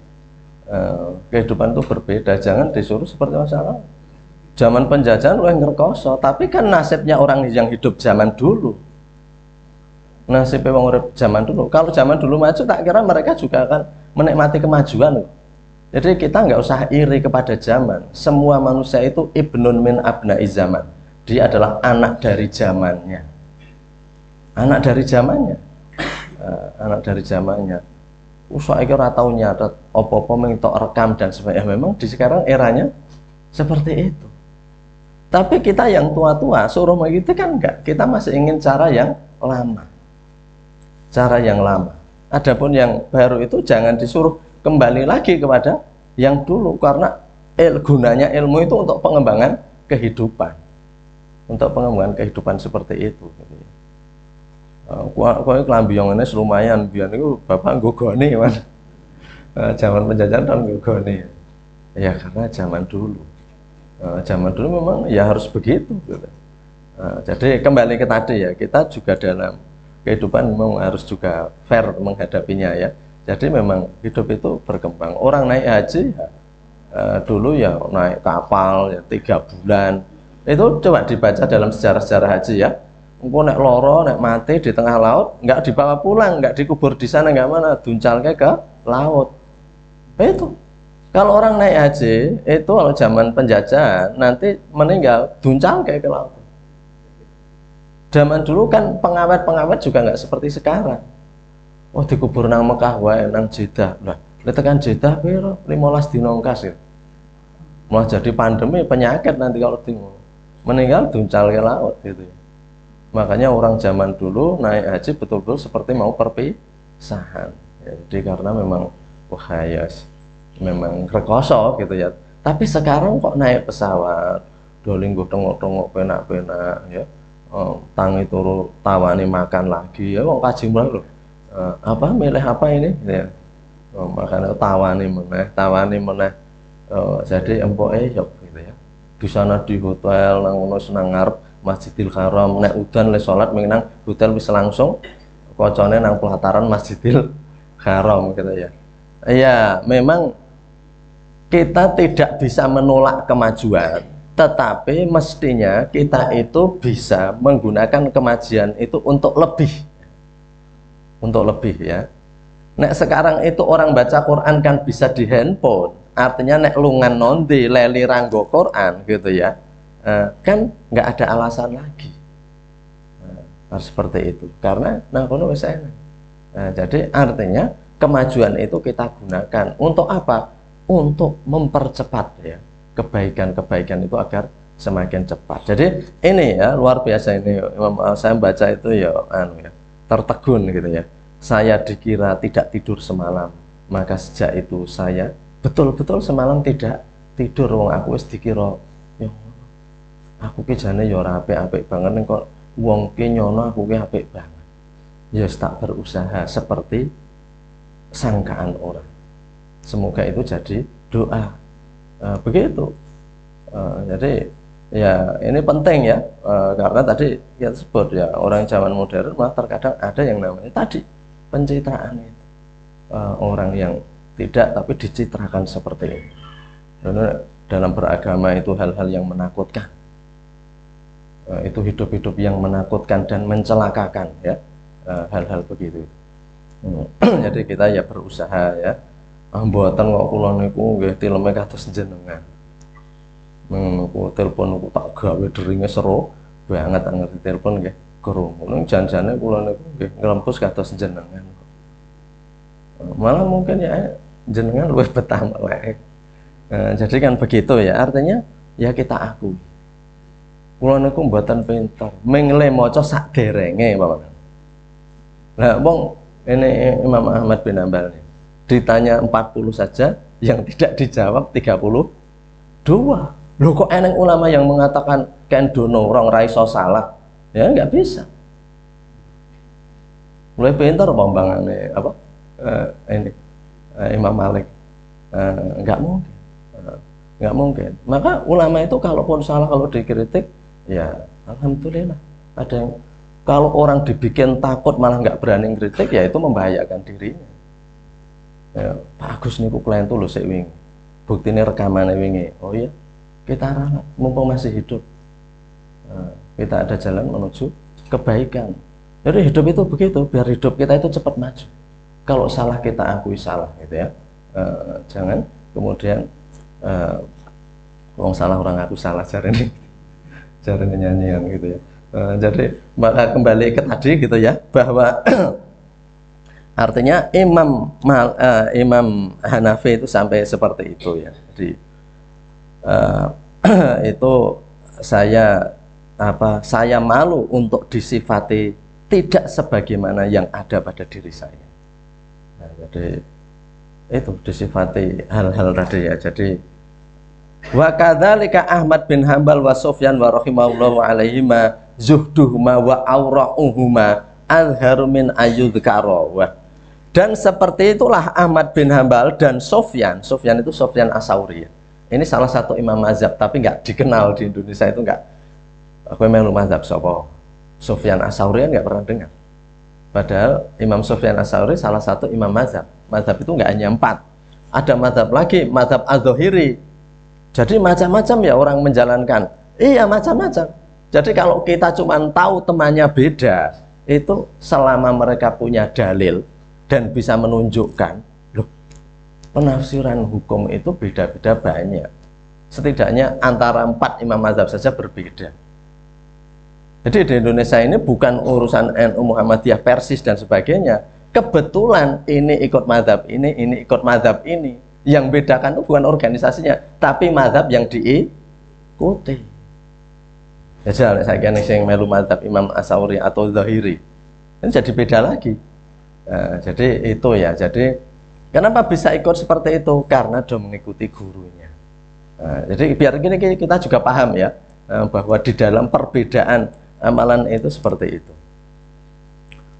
Kehidupan itu berbeda, jangan disuruh seperti masalah. Zaman penjajahan oleh ngerkoso, tapi kan nasibnya orang yang hidup zaman dulu. Nasibnya wong urip zaman dulu. Kalau zaman dulu maju tak kira mereka juga akan menikmati kemajuan. Jadi kita nggak usah iri kepada zaman. Semua manusia itu ibnun min abna'i zaman. Dia adalah anak dari zamannya. Anak dari zamannya. Anak dari zamannya. Saiki ora tau nyatet apa-apa mentok rekam dan sebagainya. Memang di sekarang eranya seperti itu. Tapi kita yang tua-tua suruh begitu kan enggak. Kita masih ingin cara yang lama. Cara yang lama. Adapun yang baru itu jangan disuruh kembali lagi kepada yang dulu karena gunanya ilmu itu untuk pengembangan kehidupan. Untuk pengembangan kehidupan seperti itu. Kowe klambi yang ini lumayan biyen niku bapak nggogone Mas. Zaman penjajahan kan nggogone. Ya karena zaman dulu. Zaman dulu memang ya harus begitu gitu. Jadi kembali ke tadi ya, kita juga dalam kehidupan memang harus juga fair menghadapinya ya. Jadi memang hidup itu berkembang. Orang naik haji dulu ya naik kapal ya 3 bulan. Itu coba dibaca dalam sejarah-sejarah haji ya. Engko nek loro, nek mati di tengah laut, nggak dibawa pulang, nggak dikubur di sana, nggak mana, duncalke ke laut. Itu. Kalau orang naik haji, itu kalau zaman penjajahan, nanti meninggal, duncalke ke laut. Zaman dulu kan pengawet-pengawet juga nggak seperti sekarang. Oh dikubur nang Mekah wae, nang Jeddah. Lah, tekan Jeddah piro? 15 dina ngkas ya. Malah jadi pandemi penyakit nanti kalau timur. Meninggal duncalke ke laut gitu ya. Makanya orang zaman dulu naik haji betul-betul seperti mau perpisahan. Ya, jadi karena memang wah ya, memang rekoso gitu ya. Tapi sekarang kok naik pesawat, dolinggo tengok-tengok penak-penak ya. Tangi turu tawani makan lagi ya. Wong kaji mulai loh. Apa milih apa ini? Ya. Makanya tawani meneh. Jadi empoke ya gitu ya. Di sana di hotel nang ngono senang ngarep Masjidil Haram, nek udan le salat menang hotel wis langsung kocone nang pelataran Masjidil Haram gitu ya. Ya, memang kita tidak bisa menolak kemajuan, tetapi mestinya kita itu bisa menggunakan kemajuan itu untuk lebih ya. Nek sekarang itu orang baca Quran kan bisa di handphone, artinya nek lungan nondi leli ranggo Quran gitu ya, kan nggak ada alasan lagi harus seperti itu, karena nang kono wis enak. Jadi artinya kemajuan itu kita gunakan untuk apa? Untuk mempercepat ya kebaikan-kebaikan itu agar semakin cepat. Jadi ini ya luar biasa ini, saya baca itu ya, tertegun gitu ya. Saya dikira tidak tidur semalam, maka sejak itu saya betul-betul semalam tidak tidur. Wong aku wis dikira ya aku ki jane ya ora apik-apik banget, ning kok wong ki nyono aku ki apik banget. Ya tak berusaha seperti sangkaan orang. Semoga itu jadi doa. Begitu. Jadi ya ini penting ya, karena tadi kita sebut ya orang zaman modern malah terkadang ada yang namanya tadi pencitraan itu, orang yang tidak tapi dicitrakan seperti ini. Karena dalam beragama itu hal-hal yang menakutkan, itu hidup-hidup yang menakutkan dan mencelakakan ya, hal-hal begitu. Jadi kita ya berusaha ya, mboten kok kula niku nggih tileme kados jenengan. Menunggu telepon aku tak gawe deringe seru banget ngerti telepon nggih krungu. Ning jan-jane kula niku nggih ngrempus kados jenengan. Malah mungkin ya jenengan luwih betah melek. Jadi kan begitu ya, artinya ya kita akui. Kula niku mboten pinter, mengle maca sak derenge, Bapak. Nah, wong ini Imam Ahmad bin Hanbal nih, ditanya 40 saja yang tidak dijawab 32. Loh kok eneng ulama yang mengatakan ken dono orang raiso salah? Ya nggak bisa. Mulai pintar pembangane apa? Ini Imam Malik. Nggak mungkin. Nggak mungkin. Maka ulama itu kalaupun salah, kalau dikritik ya alhamdulillah. Ada yang kalau orang dibikin takut malah nggak berani kritik, ya itu membahayakan dirinya. Ya, Pak Agus niku klien tuh lho sik wingi. Buktine rekamane wingi. Oh iya, kita ralat mumpung masih hidup. Kita ada jalan menuju kebaikan. Jadi hidup itu begitu, biar hidup kita itu cepat maju. Kalau salah kita akui salah gitu ya. Jangan kemudian wong salah orang aku salah jarene nyanyian gitu ya. Jadi maka kembali ke tadi gitu ya, bahwa artinya Imam Hanafi itu sampai seperti itu ya. Jadi itu saya malu untuk disifati tidak sebagaimana yang ada pada diri saya. Nah, jadi itu disifati hal-hal tadi ya. Jadi wa kadzalika Ahmad bin Hanbal wa Sufyan wa rahimahullahu alaihima zuhduhuma wa aura'uhuma azharu min ayyudhkara. Dan seperti itulah Ahmad bin Hanbal dan Sufyan itu Sufyan As-Tsauri ya. Ini salah satu imam mazhab tapi nggak dikenal di Indonesia, itu nggak. Aku melu mazhab sapa? Sufyan As-Tsauri nggak pernah dengar. Padahal Imam Sufyan As-Tsauri salah satu imam mazhab. Mazhab itu nggak hanya 4. Ada mazhab lagi, mazhab Az-Zahiri. Jadi macam-macam ya orang menjalankan. Iya macam-macam. Jadi kalau kita cuma tahu temannya beda, itu selama mereka punya dalil dan bisa menunjukkan, loh, penafsiran hukum itu beda-beda banyak. Setidaknya antara 4 imam mazhab saja berbeda. Jadi di Indonesia ini bukan urusan NU Muhammadiyah, Persis dan sebagainya. Kebetulan ini ikut mazhab ini ikut mazhab ini. Yang bedakan itu bukan organisasinya, tapi mazhab yang diikuti. Ya jelas saya kira yang melu mazhab Imam As-Tsauri atau Zahiri, ini jadi beda lagi. Jadi itu ya. Jadi kenapa bisa ikut seperti itu? Karena sudah mengikuti gurunya. Jadi biar gini kita juga paham ya, bahwa di dalam perbedaan amalan itu seperti itu.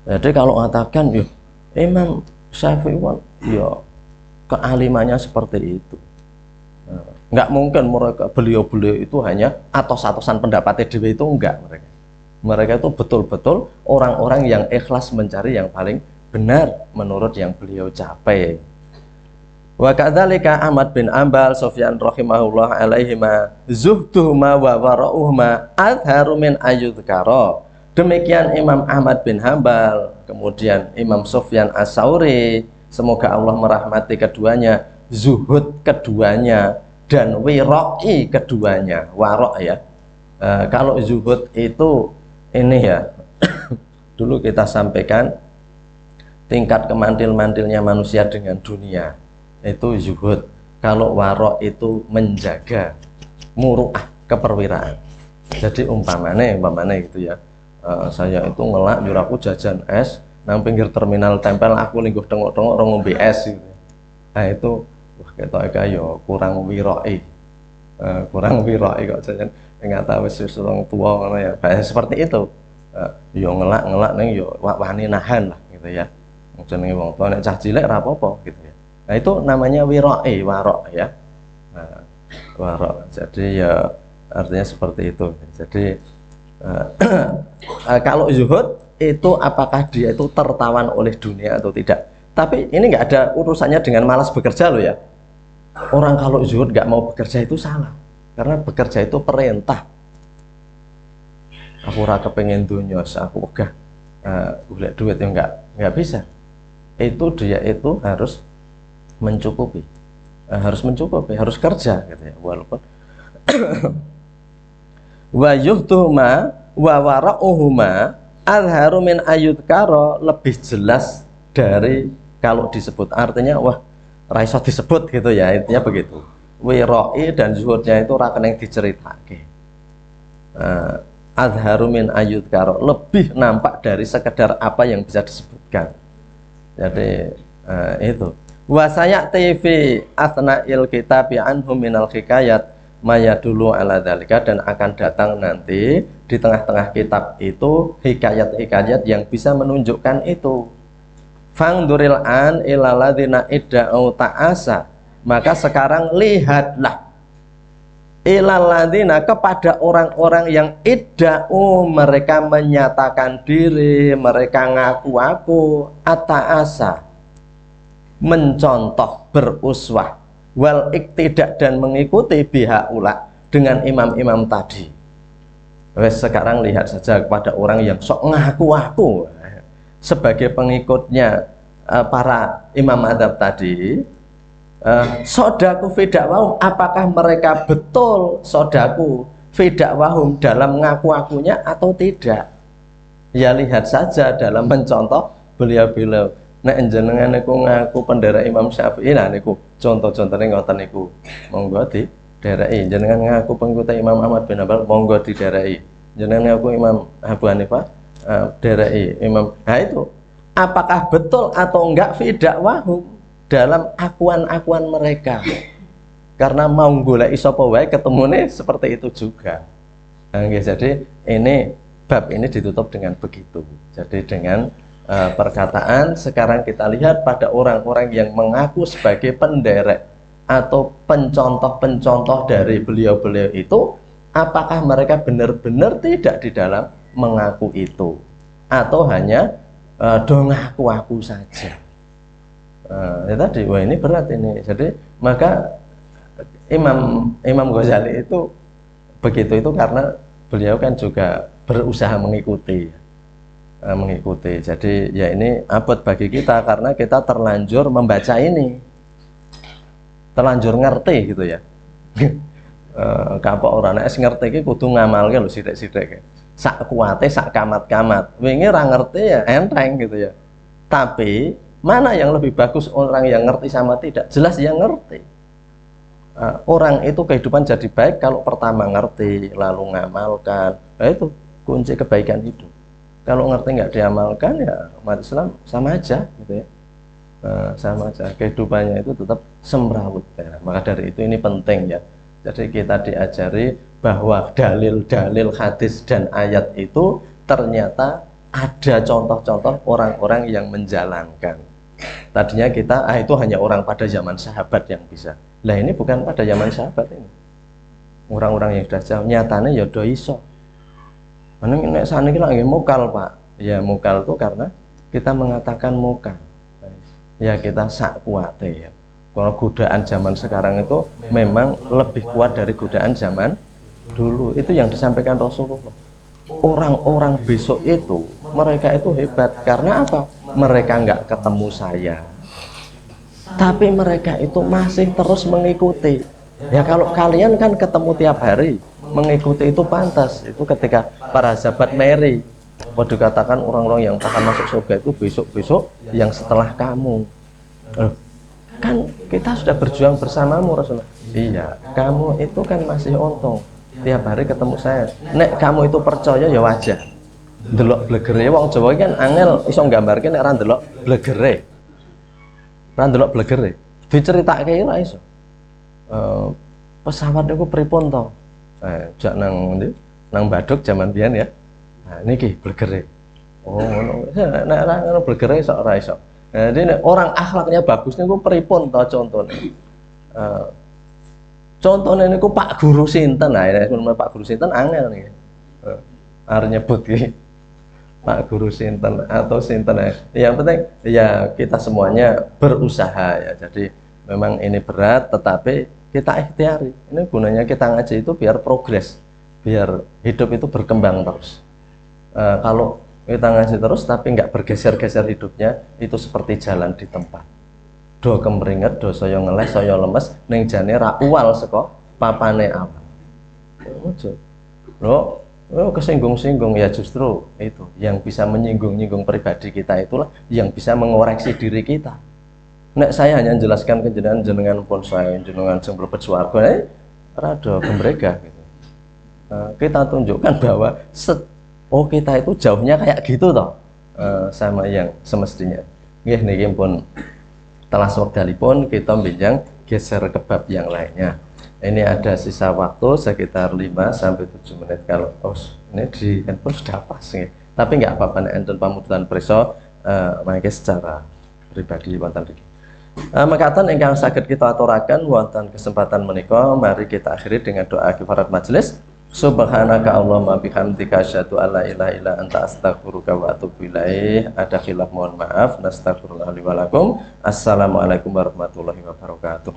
Jadi kalau mengatakan yuk Imam Syafi'i ya kealimannya seperti itu, nggak mungkin mereka beliau itu hanya atos-atosan pendapatnya dewe, itu enggak mereka. Mereka itu betul-betul orang-orang yang ikhlas mencari yang paling benar menurut yang beliau capai. Wa kadzalika Ahmad bin Ambal, Sufyan rahimahullah alaihima, zuhduhuma wa wara'uhuma adharu min ayyudhkara. Demikian Imam Ahmad bin Hambal, kemudian Imam Sufyan As-Sauri, semoga Allah merahmati keduanya, zuhud keduanya dan wira'i keduanya. Wara' ya. Kalau zuhud itu ini ya, dulu kita sampaikan tingkat kemantil-mantilnya manusia dengan dunia itu zuhud. Kalau wara' itu menjaga muru'ah, keperwiraan. Jadi umpamane gitu ya, saya itu ngelak nyuraku jajan es nang pinggir terminal tempel, aku lingguh tengok-tengok orang ngombe es gitu. Nah itu wah ketok yo kurang wirai, kurang wirai kok jajan nggak tahu wis wong tua ngono ya. Kayak seperti itu. Yo ngelak ning yo wani nahan lah gitu ya. Jenenge wong tua nek cah cilik ora apa-apa gitu ya. Nah itu namanya wirai, warok ya. Nah, warok. Jadi ya artinya seperti itu. Jadi kalau zuhud itu apakah dia itu tertawan oleh dunia atau tidak? Tapi ini nggak ada urusannya dengan malas bekerja loh ya. Orang kalau zuhud nggak mau bekerja itu salah, karena bekerja itu perintah. Aku ora kepengen dunya, aku ogah golek duit ya nggak bisa. Itu dia itu harus mencukupi, harus kerja gitu ya, walaupun wa yuhtuhuma wa wara'uhuma adharu min ayyudkara, lebih jelas dari kalau disebut, artinya wah raiso disebut gitu ya, intinya begitu. Wira'i dan zuhudnya itu rakeneng diceritake, adharu min ayyudkara, lebih nampak dari sekedar apa yang bisa disebutkan. Jadi itu wasaya TV asna'il kitab anhum minal hikayat maya dulu ala dalika, dan akan datang nanti di tengah-tengah kitab itu hikayat-hikayat yang bisa menunjukkan itu. Fangduril an ilaladina idda'u ta'asa, maka sekarang lihatlah ilaladina, kepada orang-orang yang idda'u, mereka menyatakan diri, mereka ngaku-ngaku, ata'asa, mencontoh, beruswah, wal iktidak, dan mengikuti bihaula, dengan imam-imam tadi. Wes sekarang lihat saja kepada orang yang sok ngaku-ngaku sebagai pengikutnya para imam adab tadi, sodaku fidakwahum, apakah mereka betul sodaku fidakwahum dalam ngaku-ngakunya atau tidak? Ya lihat saja dalam mencontoh beliau-beliau. Nek jenengan niku ngaku pendera Imam Syafi'i, nah niku contoh-contohnya ngoten niku, monggo di darai. Jenengan ngaku pengikut Imam Ahmad bin Hambal, monggo di darai. Jenengan ngaku Imam Abu Hanifah, darai Imam. Nah itu apakah betul atau enggak fidakwahum dalam akuan-akuan mereka? Karena mau golek sapa wae ketemune seperti itu juga. Nah, jadi ini bab ini ditutup dengan begitu. Jadi dengan perkataan sekarang kita lihat pada orang-orang yang mengaku sebagai penderek atau pencontoh-pencontoh dari beliau-beliau itu, apakah mereka benar-benar tidak di dalam mengaku itu, atau hanya dong ngaku-ngaku saja. Ya tadi, wah ini berat ini. Jadi maka Imam Ghazali itu begitu itu karena beliau kan juga berusaha mengikuti. Jadi ya ini abot bagi kita karena kita terlanjur membaca ini, terlanjur ngerti gitu ya. Kapok orang nek ngerti iki kudu ngamalke lho sithik-sithik. Sak kuwate sak kamat-kamat. Wingi ra ngerti ya enteng gitu ya. Tapi mana yang lebih bagus, orang yang ngerti sama tidak? Jelas yang ngerti. Orang itu kehidupan jadi baik kalau pertama ngerti lalu ngamalkan. Nah itu kunci kebaikan hidup. Kalau ngerti nggak diamalkan ya umat Islam sama aja gitu ya, sama aja kehidupannya itu tetap semrawut ya. Maka dari itu ini penting ya. Jadi kita diajari bahwa dalil-dalil hadis dan ayat itu ternyata ada contoh-contoh orang-orang yang menjalankan. Tadinya kita itu hanya orang pada zaman sahabat yang bisa. Lah ini bukan pada zaman sahabat ini. Orang-orang yang sudah jauh nyatanya ya do iso. Nek saniki lak nggih mukal, Pak. Ya mukal itu karena kita mengatakan mukal. Ya kita sak kuate ya. Kalau godaan zaman sekarang itu memang lebih kuat dari godaan zaman dulu. Itu yang disampaikan Rasulullah. Orang-orang besok itu mereka itu hebat karena apa? Mereka nggak ketemu saya, tapi mereka itu masih terus mengikuti. Ya kalau kalian kan ketemu tiap hari, mengikuti itu pantas. Itu ketika para sahabat Mary, waduh katakan orang-orang yang akan masuk surga itu besok-besok yang setelah kamu. Kan kita sudah berjuang bersamamu Rasulullah. Iya, kamu itu kan masih untung tiap hari ketemu saya. Nek kamu itu percaya ya wajar. Delok blegere wong Jawa kan angel iso nggambarke nek ra ndelok blegere. Ra ndelok blegere. Diceritake ora iso. Pesawat niku pripun to? Jak nang ndi? Nang Baduk zaman biyen ya. Nah niki blegere. Oh ngono. Nek ra ngono blegere iso ora iso. Jadi orang akhlaknya bagus niku pripun to contone? Contohnya ini Pak Guru Sinten, nah ini Pak Guru Sinten angel nih, harus nyebut nih Pak Guru Sinten atau Sinten ya. Yang penting ya kita semuanya berusaha ya. Jadi memang ini berat, tetapi kita ikhtiari. Ini gunanya kita ngaji itu biar progres, biar hidup itu berkembang terus. Kalau kita ngaji terus tapi nggak bergeser-geser hidupnya, itu seperti jalan di tempat. Do kemringet, do saya ngeles, saya lemes, ning jane ra uwal saka papane awan. Loh, kesinggung-singgung ya justru itu yang bisa menyinggung-nyinggung pribadi kita itulah yang bisa mengoreksi diri kita. Nek saya hanya menjelaskan ke jenengan pun saya jenengan sing mlebet swarga, rada gembrega gitu. Kita tunjukkan bahwa kita itu jauhnya kayak gitu toh sama yang semestinya. Nggih niki pun telah wekdalipun kita benjang geser ke bab yang lainnya. Ini ada sisa waktu sekitar 5 sampai 7 menit kalau ini di handphone sudah pas nih. Tapi nggak apa-apa nek enten pamututan preso mangke secara pribadi wonten iki. Mekaten ingkang saged kita aturaken wonten kesempatan menika mari kita akhiri dengan doa kifarat majelis. Subhanaka Allahumma bihamdika asyhadu an la ilaha illa anta astaghfiruka wa atubu ilaik. Ada khilaf mohon maaf. Nastaghfirullah li wa lakum. Assalamualaikum warahmatullahi wabarakatuh.